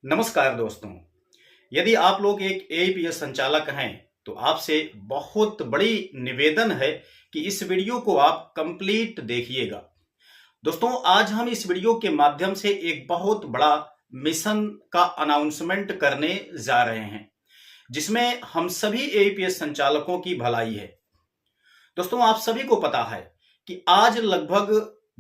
नमस्कार दोस्तों। यदि आप लोग एक एईपीएस संचालक हैं तो आपसे बहुत बड़ी निवेदन है कि इस वीडियो को आप कंप्लीट देखिएगा। दोस्तों, आज हम इस वीडियो के माध्यम से एक बहुत बड़ा मिशन का अनाउंसमेंट करने जा रहे हैं जिसमें हम सभी एईपीएस संचालकों की भलाई है। दोस्तों, आप सभी को पता है कि आज लगभग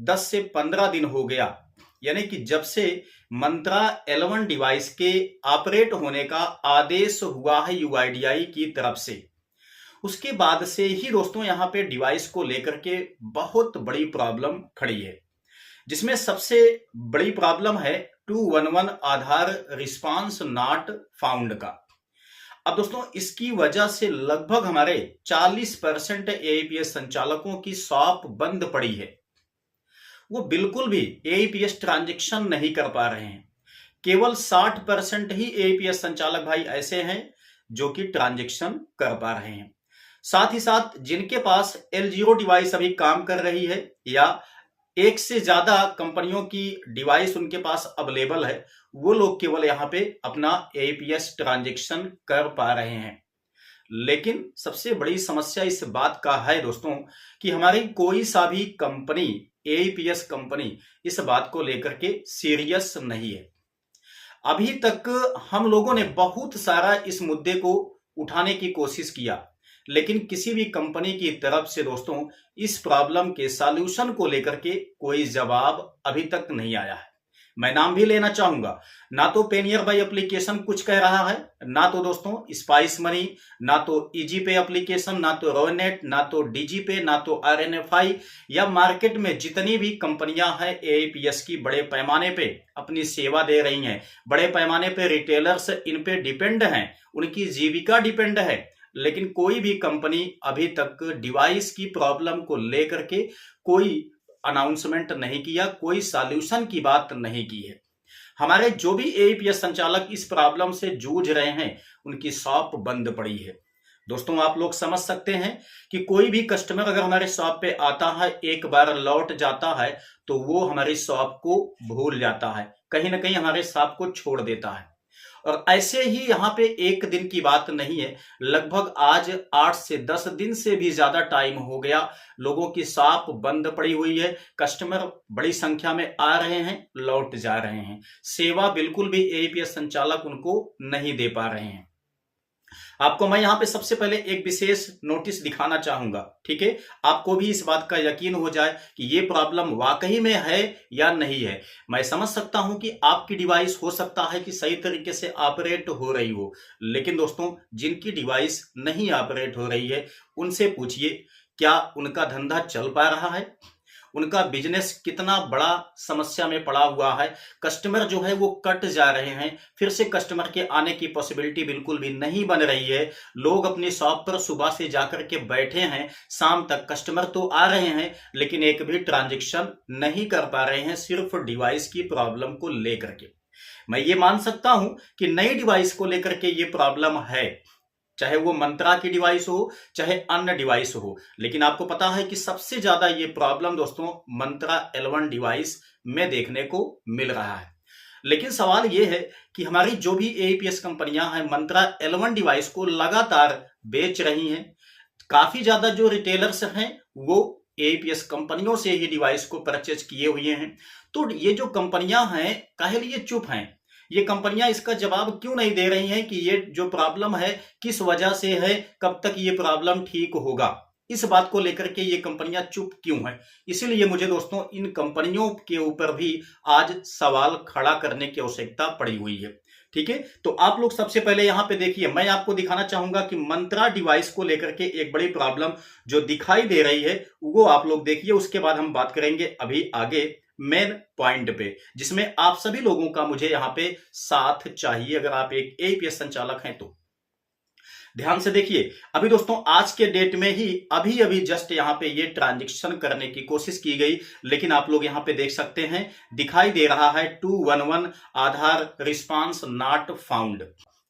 10 से 15 दिन हो गया, यानी कि जब से मंत्रा L1 डिवाइस के ऑपरेट होने का आदेश हुआ है यूआईडीआई की तरफ से, उसके बाद से ही दोस्तों यहाँ पे डिवाइस को लेकर के बहुत बड़ी प्रॉब्लम खड़ी है, जिसमें सबसे बड़ी प्रॉब्लम है 211 आधार रिस्पांस नॉट फाउंड का। अब दोस्तों, इसकी वजह से लगभग हमारे 40% एईपीएस संचालकों की शॉप बंद पड़ी है। वो बिल्कुल भी एईपीएस ट्रांजैक्शन नहीं कर पा रहे हैं। केवल 60% ही एईपीएस संचालक भाई ऐसे हैं जो कि ट्रांजैक्शन कर पा रहे हैं। साथ ही साथ जिनके पास L0 डिवाइस अभी काम कर रही है या एक से ज्यादा कंपनियों की डिवाइस उनके पास अवेलेबल है, वो लोग केवल यहाँ पे अपना एईपीएस ट्रांजैक्शन कर पा रहे हैं। लेकिन सबसे बड़ी समस्या इस बात का है दोस्तों कि हमारी कोई सा भी कंपनी, एईपीएस कंपनी इस बात को लेकर के सीरियस नहीं है। अभी तक हम लोगों ने बहुत सारा इस मुद्दे को उठाने की कोशिश किया, लेकिन किसी भी कंपनी की तरफ से दोस्तों इस प्रॉब्लम के सॉल्यूशन को लेकर के कोई जवाब अभी तक नहीं आया है। मैं नाम भी लेना चाहूंगा, ना तो पेनियर बाई एप्लीकेशन कुछ कह रहा है, ना तो दोस्तों स्पाइस मनी, ना तो इजी पे एप्लीकेशन, ना तो रोनेट, ना तो डीजी पे, ना तो आरएनएफआई, या मार्केट में जितनी भी कंपनियां हैं एईपीएस की बड़े पैमाने पे अपनी सेवा दे रही हैं, बड़े पैमाने पे रिटेलर्स इन पे डिपेंड हैं, उनकी जीविका डिपेंड है, लेकिन कोई भी कंपनी अभी तक डिवाइस की प्रॉब्लम को लेकर के कोई अनाउंसमेंट नहीं किया, कोई सॉल्यूशन की बात नहीं की है। हमारे जो भी एईपीएस संचालक इस प्रॉब्लम से जूझ रहे हैं उनकी शॉप बंद पड़ी है। दोस्तों, आप लोग समझ सकते हैं कि कोई भी कस्टमर अगर हमारे शॉप पे आता है, एक बार लौट जाता है तो वो हमारी शॉप को भूल जाता है, कहीं ना कहीं हमारे शॉप को छोड़ देता है। और ऐसे ही यहाँ पे एक दिन की बात नहीं है, लगभग आज 8 से 10 दिन से भी ज्यादा टाइम हो गया, लोगों की शॉप बंद पड़ी हुई है। कस्टमर बड़ी संख्या में आ रहे हैं, लौट जा रहे हैं, सेवा बिल्कुल भी एईपीएस संचालक उनको नहीं दे पा रहे हैं। आपको मैं यहां पे सबसे पहले एक विशेष नोटिस दिखाना चाहूंगा, ठीक है, आपको भी इस बात का यकीन हो जाए कि ये प्रॉब्लम वाकई में है या नहीं है। मैं समझ सकता हूं कि आपकी डिवाइस हो सकता है कि सही तरीके से ऑपरेट हो रही हो, लेकिन दोस्तों जिनकी डिवाइस नहीं ऑपरेट हो रही है उनसे पूछिए क्या उनका धंधा चल पा रहा है, उनका बिजनेस कितना बड़ा समस्या में पड़ा हुआ है। कस्टमर जो है वो कट जा रहे हैं, फिर से कस्टमर के आने की पॉसिबिलिटी बिल्कुल भी नहीं बन रही है। लोग अपनी शॉप पर सुबह से जाकर के बैठे हैं, शाम तक कस्टमर तो आ रहे हैं लेकिन एक भी ट्रांजैक्शन नहीं कर पा रहे हैं, सिर्फ डिवाइस की प्रॉब्लम को लेकर के। मैं ये मान सकता हूं कि नई डिवाइस को लेकर के ये प्रॉब्लम है, चाहे वो मंत्रा की डिवाइस हो चाहे अन्य डिवाइस हो, लेकिन आपको पता है कि सबसे ज्यादा ये प्रॉब्लम दोस्तों मंत्रा L1 डिवाइस में देखने को मिल रहा है। लेकिन सवाल ये है कि हमारी जो भी एईपीएस कंपनियां हैं मंत्रा L1 डिवाइस को लगातार बेच रही हैं। काफी ज्यादा जो रिटेलर्स हैं वो एईपीएस कंपनियों से ही डिवाइस को परचेज किए हुए हैं। तो ये जो कंपनियां हैं कहे लिए चुप हैं, ये कंपनियां इसका जवाब क्यों नहीं दे रही हैं कि ये जो प्रॉब्लम है किस वजह से है, कब तक ये प्रॉब्लम ठीक होगा, इस बात को लेकर के ये कंपनियां चुप क्यों हैं। इसीलिए मुझे दोस्तों इन कंपनियों के ऊपर भी आज सवाल खड़ा करने की आवश्यकता पड़ी हुई है, ठीक है। तो आप लोग सबसे पहले यहां पे देखिए, मैं आपको दिखाना चाहूंगा कि मंत्रा डिवाइस को लेकर के एक बड़ी प्रॉब्लम जो दिखाई दे रही है वो आप लोग देखिए, उसके बाद हम बात करेंगे अभी आगे मेन पॉइंट पे, जिसमें आप सभी लोगों का मुझे यहां पे साथ चाहिए अगर आप एक एईपीएस संचालक हैं तो। ध्यान से देखिए, अभी दोस्तों आज के डेट में ही अभी अभी जस्ट यहां पे ये ट्रांजैक्शन करने की कोशिश की गई, लेकिन आप लोग यहां पे देख सकते हैं दिखाई दे रहा है 211 आधार रिस्पांस नॉट फाउंड।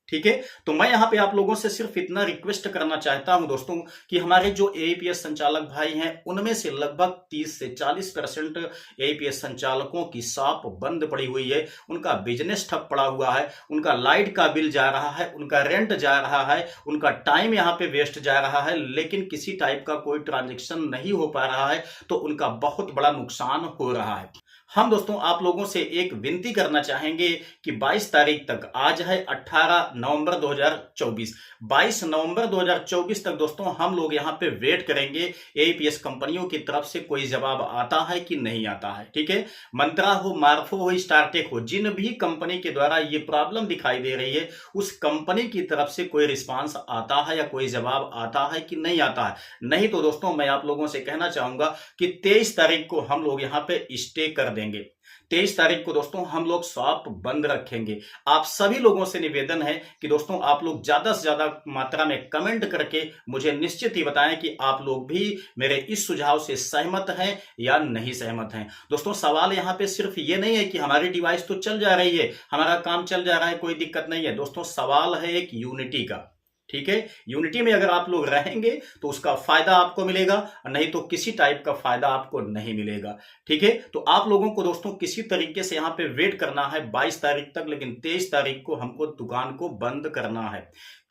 ठीक है। तो मैं यहाँ पे आप लोगों से सिर्फ इतना रिक्वेस्ट करना चाहता हूं दोस्तों कि हमारे जो एईपीएस संचालक भाई हैं उनमें से लगभग 30 से 40% एईपीएस संचालकों की शॉप बंद पड़ी हुई है, उनका बिजनेस ठप पड़ा हुआ है, उनका लाइट का बिल जा रहा है, उनका रेंट जा रहा है, उनका टाइम यहाँ पे वेस्ट जा रहा है, लेकिन किसी टाइप का कोई ट्रांजेक्शन नहीं हो पा रहा है, तो उनका बहुत बड़ा नुकसान हो रहा है। हम दोस्तों आप लोगों से एक विनती करना चाहेंगे कि 22 तारीख तक, आज है 18 नवंबर 2024, 22 नवंबर 2024 तक दोस्तों हम लोग यहाँ पे वेट करेंगे एईपीएस कंपनियों की तरफ से कोई जवाब आता है कि नहीं आता है। ठीक है, मंत्रा हो, मार्फो हो, स्टारटेक हो, जिन भी कंपनी के द्वारा ये प्रॉब्लम दिखाई दे रही है उस कंपनी की तरफ से कोई रिस्पांस आता है या कोई जवाब आता है कि नहीं आता है। नहीं तो दोस्तों मैं आप लोगों से कहना चाहूंगा कि 23 तारीख को हम लोग यहाँ पे स्टे कर देंगे। 23 तारीख को दोस्तों हम लोग शॉप बंद रखेंगे। आप सभी लोगों से निवेदन है कि दोस्तों आप लोग ज्यादा से ज्यादा मात्रा में कमेंट करके मुझे निश्चित ही बताएं कि आप लोग भी मेरे इस सुझाव से सहमत हैं या नहीं सहमत हैं। दोस्तों सवाल यहाँ पे सिर्फ ये नहीं है कि हमारी डिवाइस तो चल जा रही है, हमारा काम चल जा रहा है, कोई दिक्कत नहीं है। दोस्तों सवाल है एक यूनिटी का। ठीक है, यूनिटी में अगर आप लोग रहेंगे तो उसका फायदा आपको मिलेगा, नहीं तो किसी टाइप का फायदा आपको नहीं मिलेगा। ठीक है, तो आप लोगों को दोस्तों किसी तरीके से यहां पे वेट करना है 22 तारीख तक, लेकिन 23 तारीख को हमको दुकान को बंद करना है।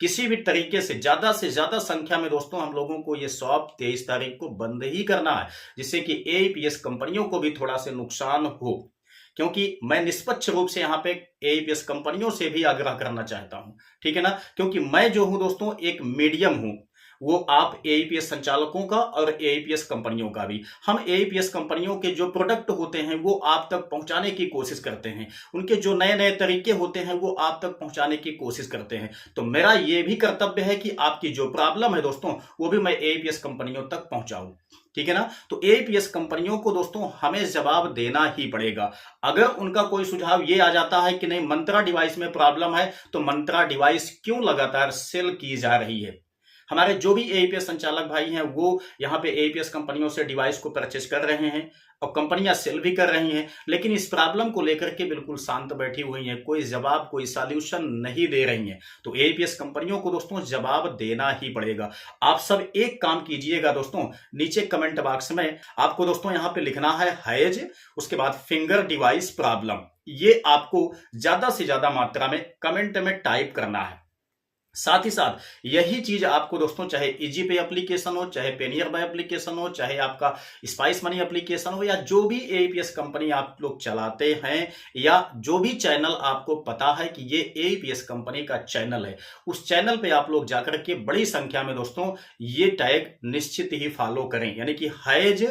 किसी भी तरीके से ज्यादा संख्या में दोस्तों हम लोगों को यह शॉप 23 तारीख को बंद ही करना है, जिससे कि एईपीएस कंपनियों को भी थोड़ा सा नुकसान हो। क्योंकि मैं निष्पक्ष रूप से यहाँ पे एईपीएस कंपनियों से भी आग्रह करना चाहता हूं, ठीक है ना, क्योंकि मैं जो हूं दोस्तों एक मीडियम हूं, वो आप एईपीएस संचालकों का और एईपीएस कंपनियों का भी। हम एईपीएस कंपनियों के जो प्रोडक्ट होते हैं वो आप तक पहुंचाने की कोशिश करते हैं, उनके जो नए नए तरीके होते हैं वो आप तक पहुंचाने की कोशिश करते हैं। तो मेरा ये भी कर्तव्य है कि आपकी जो प्रॉब्लम है दोस्तों वो भी मैं एईपीएस कंपनियों तक पहुंचाऊं। ठीक है ना, तो एईपीएस कंपनियों को दोस्तों हमें जवाब देना ही पड़ेगा। अगर उनका कोई सुझाव ये आ जाता है कि नहीं मंत्रा डिवाइस में प्रॉब्लम है, तो मंत्रा डिवाइस क्यों लगातार सेल की जा रही है? हमारे जो भी एईपीएस संचालक भाई हैं वो यहाँ पे एईपीएस कंपनियों से डिवाइस को परचेज कर रहे हैं और कंपनियां सेल भी कर रही हैं, लेकिन इस प्रॉब्लम को लेकर के बिल्कुल शांत बैठी हुई हैं, कोई जवाब कोई सॉल्यूशन नहीं दे रही हैं। तो एईपीएस कंपनियों को दोस्तों जवाब देना ही पड़ेगा। आप सब एक काम कीजिएगा दोस्तों, नीचे कमेंट बॉक्स में आपको दोस्तों यहाँ पे लिखना है हैज, उसके बाद फिंगर डिवाइस प्रॉब्लम, ये आपको ज्यादा से ज्यादा मात्रा में कमेंट में टाइप करना है। साथ ही साथ यही चीज आपको दोस्तों चाहे इजी पे एप्लीकेशन हो, चाहे पेनियर बाय एप्लीकेशन हो, चाहे आपका स्पाइस मनी एप्लीकेशन हो, या जो भी एईपीएस कंपनी आप लोग चलाते हैं, या जो भी चैनल आपको पता है कि ये एईपीएस कंपनी का चैनल है, उस चैनल पे आप लोग जाकर के बड़ी संख्या में दोस्तों ये टैग निश्चित ही फॉलो करें, यानी कि हैज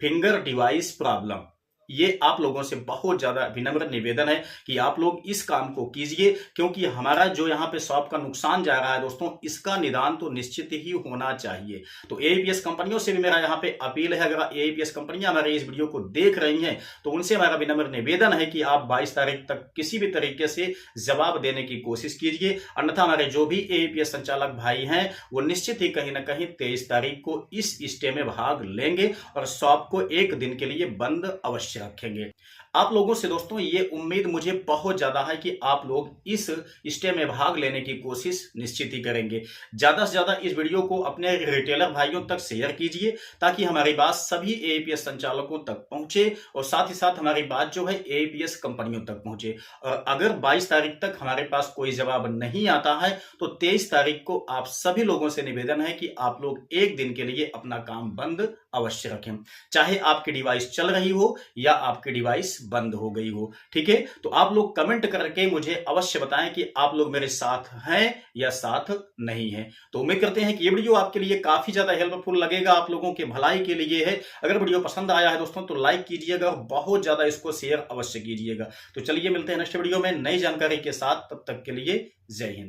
फिंगर डिवाइस प्रॉब्लम। ये आप लोगों से बहुत ज्यादा विनम्र निवेदन है कि आप लोग इस काम को कीजिए, क्योंकि हमारा जो यहाँ पे शॉप का नुकसान जा रहा है दोस्तों, इसका निदान तो निश्चित ही होना चाहिए। तो एईपीएस कंपनियों से भी मेरा यहाँ पे अपील है, अगर एईपीएस कंपनियां हमारे इस वीडियो को देख रही हैं तो उनसे हमारा विनम्र निवेदन है कि आप 22 तारीख तक किसी भी तरीके से जवाब देने की कोशिश कीजिए, अन्यथा हमारे जो भी एईपीएस संचालक भाई हैं वो निश्चित ही कहीं ना कहीं 23 तारीख को इस स्टे में भाग लेंगे और शॉप को एक दिन के लिए बंद अवश्य रखेंगे। आप लोगों से दोस्तों ये उम्मीद मुझे बहुत ज्यादा है कि आप लोग इस स्टे में भाग लेने की कोशिश निश्चित ही करेंगे। ज्यादा से ज्यादा इस वीडियो को अपने रिटेलर भाइयों तक शेयर कीजिए, ताकि हमारी बात सभी एईपीएस संचालकों तक पहुंचे और साथ ही साथ हमारी बात जो है एईपीएस कंपनियों तक पहुंचे। और अगर 22 तारीख तक हमारे पास कोई जवाब नहीं आता है तो 23 तारीख को आप सभी लोगों से निवेदन है कि आप लोग एक दिन के लिए अपना काम बंद अवश्य रखें, चाहे आपकी डिवाइस चल रही हो या आपकी डिवाइस बंद हो गई हो। ठीक है, तो आप लोग कमेंट करके मुझे अवश्य बताएं कि आप लोग मेरे साथ हैं या साथ नहीं हैं। तो उम्मीद करते हैं कि ये वीडियो आपके लिए काफी ज्यादा हेल्पफुल लगेगा, आप लोगों के भलाई के लिए है। अगर वीडियो पसंद आया है दोस्तों तो लाइक कीजिएगा और बहुत ज्यादा इसको शेयर अवश्य कीजिएगा। तो चलिए मिलते हैं नेक्स्ट वीडियो में नई जानकारी के साथ, तब तक के लिए जय हिंद।